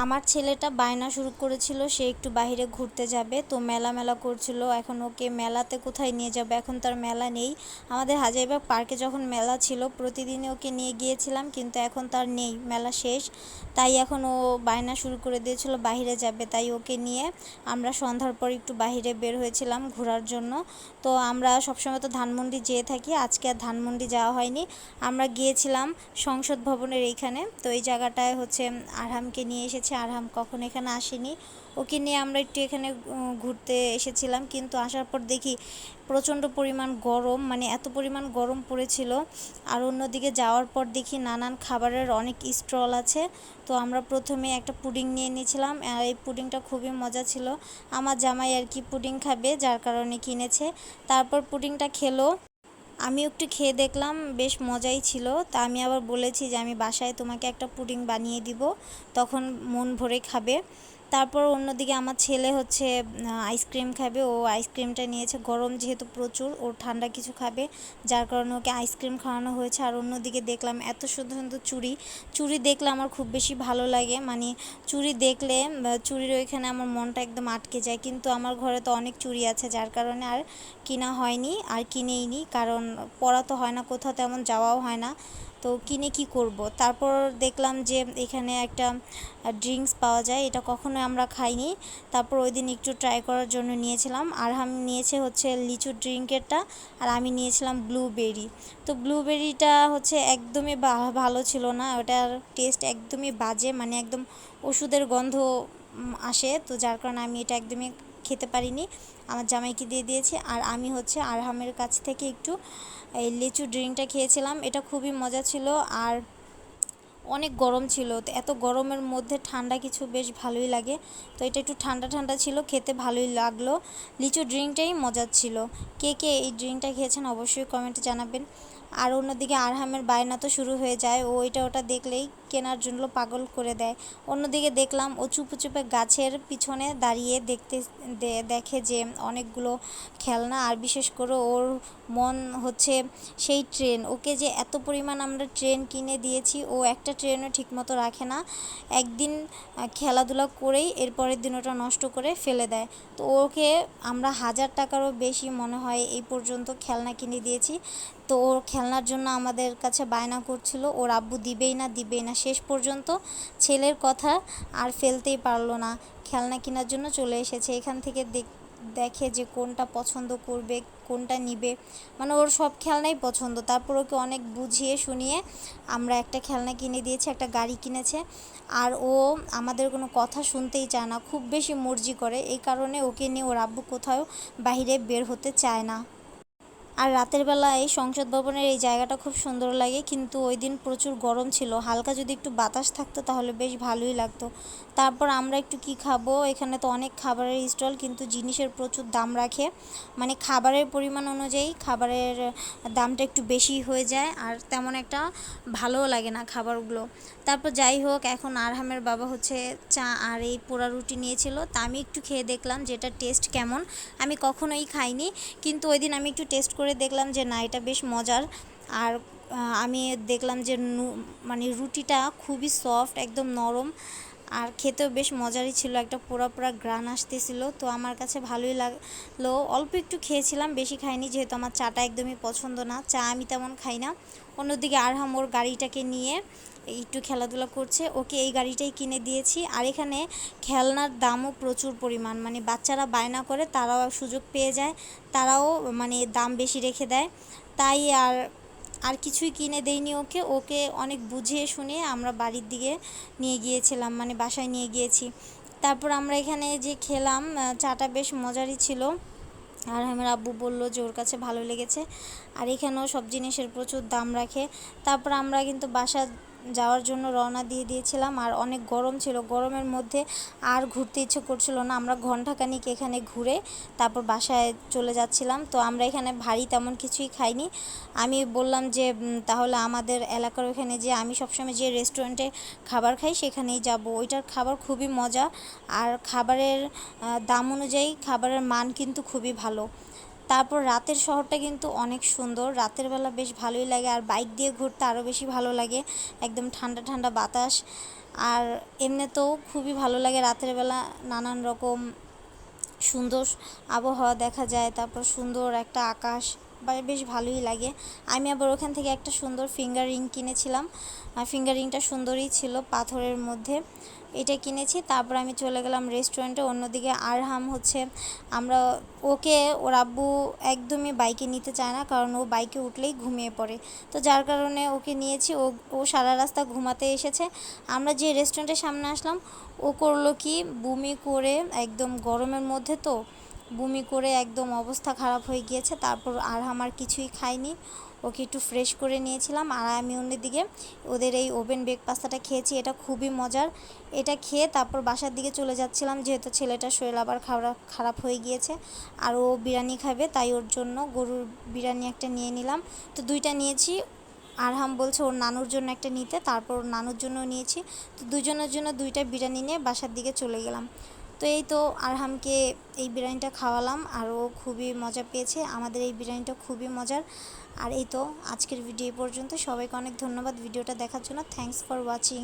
আমার ছেলেটা বায়না শুরু করেছিল সে একটু বাইরে ঘুরতে যাবে, তো মেলা মেলা করছিল। এখন ওকে মেলাতে কোথায় নিয়ে যাবে, এখন তার মেলা নেই। আমাদের হাজারীবাগ পার্কে যখন মেলা ছিল প্রতিদিনই ওকে নিয়ে গিয়েছিলাম, কিন্তু এখন তার নেই, মেলা শেষ। তাই এখন ও বায়না শুরু করে দিয়েছিল বাইরে যাবে, তাই ওকে নিয়ে আমরা সন্ধ্যার পর একটু বাইরে বের হয়েছিলাম ঘোরার জন্য। তো আমরা সবসময় তো ধানমন্ডি যেয়ে থাকি, আজকে আর ধানমন্ডি যাওয়া হয়নি। আমরা গিয়েছিলাম সংসদ ভবনের এইখানে, তো এই জায়গাটায় হচ্ছে আরহামকে নিয়ে এসেছি। আরহাম কখন এখানে আসেনি, ওকে নিয়ে আমরা একটু এখানে ঘুরতে এসেছিলাম। কিন্তু আসার পর দেখি প্রচণ্ড পরিমাণ গরম, মানে এত পরিমাণ গরম পড়েছিল। আর অন্যদিকে যাওয়ার পর দেখি নানান খাবারের অনেক স্টল আছে। তো আমরা প্রথমে একটা পুডিং নিয়ে নিয়েছিলাম, আর এই পুডিংটা খুবই মজা ছিল। আমার জামাই আর কি পুডিং খাবে, যার কারণে কিনেছে। তারপর পুডিংটা খেলো, আমিও একটু খেয়ে দেখলাম, বেশ মজাই ছিল। তা আমি আবার বলেছি যে আমি বাসায় তোমাকে একটা পুডিং বানিয়ে দিব, তখন মন ভরে খাবে। তারপর অন্যদিকে আমার ছেলে হচ্ছে আইসক্রিম খাবে, ও আইসক্রিমটা নিয়েছে। গরম যেহেতু প্রচুর, ওর ঠান্ডা কিছু খাবে, যার কারণে ওকে আইসক্রিম খাওয়ানো হয়েছে। আর অন্যদিকে দেখলাম এত সুন্দর সুন্দর চুড়ি, চুড়ি দেখলে আমার খুব বেশি ভালো লাগে, মানে চুড়ি দেখলে চুড়ির ওইখানে আমার মনটা একদম আটকে যায়। কিন্তু আমার ঘরে তো অনেক চুড়ি আছে, যার কারণে আর কিনা হয়নি, আর কিনেইনি, কারণ পরা তো হয় না, কোথাও তেমন যাওয়াও হয় না, তো কিনে কি করব। তারপর দেখলাম যে এখানে একটা ড্রিঙ্কস পাওয়া যায়, এটা কখনো আমরা খাইনি। তারপর ওই দিন একটু ট্রাই করার জন্য নিয়েছিলাম। আরহাম নিয়েছে হচ্ছে লিচু ড্রিঙ্কেরটা, আর আমি নিয়েছিলাম ব্লুবেরি। তো ব্লুবেরিটা হচ্ছে একদমই ভালো ছিল না, ওটার টেস্ট একদমই বাজে, মানে একদম ওষুধের গন্ধ আসে। তো যার কারণে আমি এটা একদমই খেতে পারিনি, আমার জামাইকে দিয়ে দিয়েছি। আর আমি হচ্ছে আরহামের কাছ থেকে একটু এই লিচু ড্রিঙ্কটা খেয়েছিলাম, এটা খুবই মজা ছিল। আর অনেক গরম ছিল, তো এত গরমের মধ্যে ঠান্ডা কিছু বেশ ভালোই লাগে। তো এটা একটু ঠান্ডা ঠান্ডা ছিল, খেতে ভালোই লাগলো। লিচু ড্রিঙ্কটাই মজার ছিল। কে কে এই ড্রিঙ্কটা খেয়েছেন অবশ্যই কমেন্টে জানাবেন। আর অন্যদিকে আরহামের বায়না তো শুরু হয়ে যায়, ও এটা ওটা দেখলেই কেনার জন্য পাগল করে দেয়। অন্যদিকে দেখলাম ও চুপে চুপে গাছের পিছনে দাঁড়িয়ে দেখে যে অনেকগুলো খেলনা, আর বিশেষ করে ওর মন হচ্ছে সেই ট্রেন। ওকে যে এত পরিমাণ আমরা ট্রেন কিনে দিয়েছি, ও একটা ট্রেনও ঠিকমতো রাখে না। একদিন খেলাধুলা করেই এরপরের দিন ওটা নষ্ট করে ফেলে দেয়। তো ওকে আমরা 1000 টাকারও বেশি মনে হয় এই পর্যন্ত খেলনা কিনে দিয়েছি। তো ওর খেলনার জন্য আমাদের কাছে বায়না করছিল, ওর আব্বু দিবেই না দিবেই না। শেষ পর্যন্ত ছেলের কথা আর ফেলতেই পারলো না, খেলনা কেনার জন্য চলে এসেছে। এখান থেকে দেখে যে কোনটা পছন্দ করবে, কোনটা নিবে, মানে ওর সব খেলনাই পছন্দ। তারপর ওকে অনেক বুঝিয়ে শুনিয়ে আমরা একটা খেলনা কিনে দিয়েছি, একটা গাড়ি কিনেছে। আর ও আমাদের কোনো কথা শুনতেই চায় না, খুব বেশি মর্জি করে। এই কারণে ওকে নিয়ে ওর আব্বু কোথাও বাইরে বের হতে চায় না। আর রাতের বেলা এই সংসদ ভবনের এই জায়গাটা খুব সুন্দর লাগে, কিন্তু ওই দিন প্রচুর গরম ছিল, হালকা যদি একটু বাতাস থাকতো তাহলে বেশ ভালোই লাগতো। তারপর আমরা একটু কি খাবো, এখানে তো অনেক খাবারের স্টল, কিন্তু জিনিসের প্রচুর দাম রাখে, মানে খাবারের পরিমাণ অনুযায়ী খাবারের দামটা একটু বেশি হয়ে যায়, আর তেমন একটা ভালোও লাগে না খাবারগুলো। তারপর যাই হোক, এখন আরহামের বাবা হচ্ছে চা আর এই পোড়া রুটি নিয়েছিল, তা আমি একটু খেয়ে দেখলাম যে এটা টেস্ট কেমন। আমি কখনোই খাইনি, কিন্তু ওই দিন আমি একটু টেস্ট করে দেখলাম যে না, এটা বেশ মজার। আর আমি দেখলাম যে মানে রুটিটা খুবই সফট, একদম নরম, আর খেতেও বেশ মজারই ছিল, একটা পোড়া পোড়া গ্রান আসতেছিল। তো আমার কাছে ভালোই লাগলো, অল্প একটু খেয়েছিলাম, বেশি খাইনি, যেহেতু আমার চাটা একদমই পছন্দ না, চা আমি তেমন খাই না। অন্যদিকে আরহাম ওর গাড়িটাকে নিয়ে একটু খেলাধুলা করছে, ওকে এই গাড়িটাই কিনে দিয়েছি। আর এখানে খেলনার দামও প্রচুর পরিমাণ, মানে বাচ্চারা বায়না করে, তারাও সুযোগ পেয়ে যায়, তারাও মানে দাম বেশি রেখে দেয়। তাই আর আর কিছুই কিনে দেইনি ওকে, ওকে অনেক বুঝিয়ে শুনিয়ে আমরা বাড়ির দিকে নিয়ে গিয়েছিলাম, মানে বাসায় নিয়ে গিয়েছি। তারপর আমরা এখানে যে খেলাম, চাটা বেশ মজারই ছিল। আর আমার আব্বু বলল যে ওর কাছে ভালো লেগেছে। আর এখানেও সব জিনিসের প্রচুর দাম রাখে। তারপর আমরা কিন্তু বাসা যাওয়ার জন্য রওনা দিয়ে দিয়েছিলাম, আর অনেক গরম ছিল, গরমের মধ্যে আর ঘুরতে ইচ্ছে করছিল না। আমরা ঘন্টাখানিক এখানে ঘুরে তারপর বাসায় চলে যাচ্ছিলাম। তো আমরা এখানে ভারী তেমন কিছুই খাইনি। আমি বললাম যে তাহলে আমাদের এলাকার ওখানে, যে আমি সবসময় যে রেস্টুরেন্টে খাবার খাই সেখানেই যাব, ওইটার খাবার খুবই মজা। আর খাবারের দাম অনুযায়ী খাবারের মান কিন্তু খুবই ভালো। তারপর রাতের শহরটা কিন্তু অনেক সুন্দর, রাতের বেলা বেশ ভালোই লাগে, আর বাইক দিয়ে ঘুরতে আরও বেশি ভালো লাগে, একদম ঠান্ডা ঠান্ডা বাতাস। আর এমনিতেও খুবই ভালো লাগে রাতের বেলা নানান রকম সুন্দর আবহাওয়া দেখা যায়, তারপর সুন্দর একটা আকাশ, বেশ ভালোই লাগে। আমি আবার ওখান থেকে একটা সুন্দর ফিঙ্গার রিং কিনেছিলাম, ফিঙ্গার রিংটা সুন্দরই ছিল পাথরের মধ্যে, এটা কিনেছি। তারপর আমি চলে গেলাম রেস্টুরেন্টে। অন্যদিকে আরহাম হচ্ছে ওকে ওর আব্বু একদমই বাইকে নিতে চায় না, কারণ ও বাইকে উঠলেই ঘুমিয়ে পড়ে। তো যার কারণে ওকে নিয়েছি। ও সারা রাস্তা ঘুমাতে এসেছে। আমরা যে রেস্টুরেন্টের সামনে আসলাম, ও করলো কি, বমি করে, একদম গরমের মধ্যে তো বমি করে একদম অবস্থা খারাপ হয়ে গিয়েছে। তারপর আরহাম আর কিছুই খায়নি, ওকে একটু ফ্রেশ করে নিয়েছিলাম। আর আমি অন্যদিকে ওদের এই ওভেন বেক পাস্তাটা খেয়েছি, এটা খুবই মজার। এটা খেয়ে তারপর বাসার দিকে চলে যাচ্ছিলাম, যেহেতু ছেলেটার শরীর আবার খারাপ হয়ে গিয়েছে আর ও বিরিয়ানি খাবে, তাই ওর জন্য গরুর বিরিয়ানি একটা নিয়ে নিলাম। তো দুইটা নিয়েছি। আরহাম বলছে ওর নানুর জন্য একটা নিতে, তারপর ওর নানুর জন্য নিয়েছি। তো দুজনের জন্য দুইটা বিরিয়ানি নিয়ে বাসার দিকে চলে গেলাম। তো এই তো আরহামকে এই বিরিয়ানিটা খাওয়ালাম আর ও খুবই মজা পেয়েছে। আমাদের এই বিরিয়ানিটা খুবই মজার। আর এই তো আজকের ভিডিও পর্যন্ত। সবাইকে অনেক ধন্যবাদ ভিডিওটা দেখার জন্য। Thanks for watching.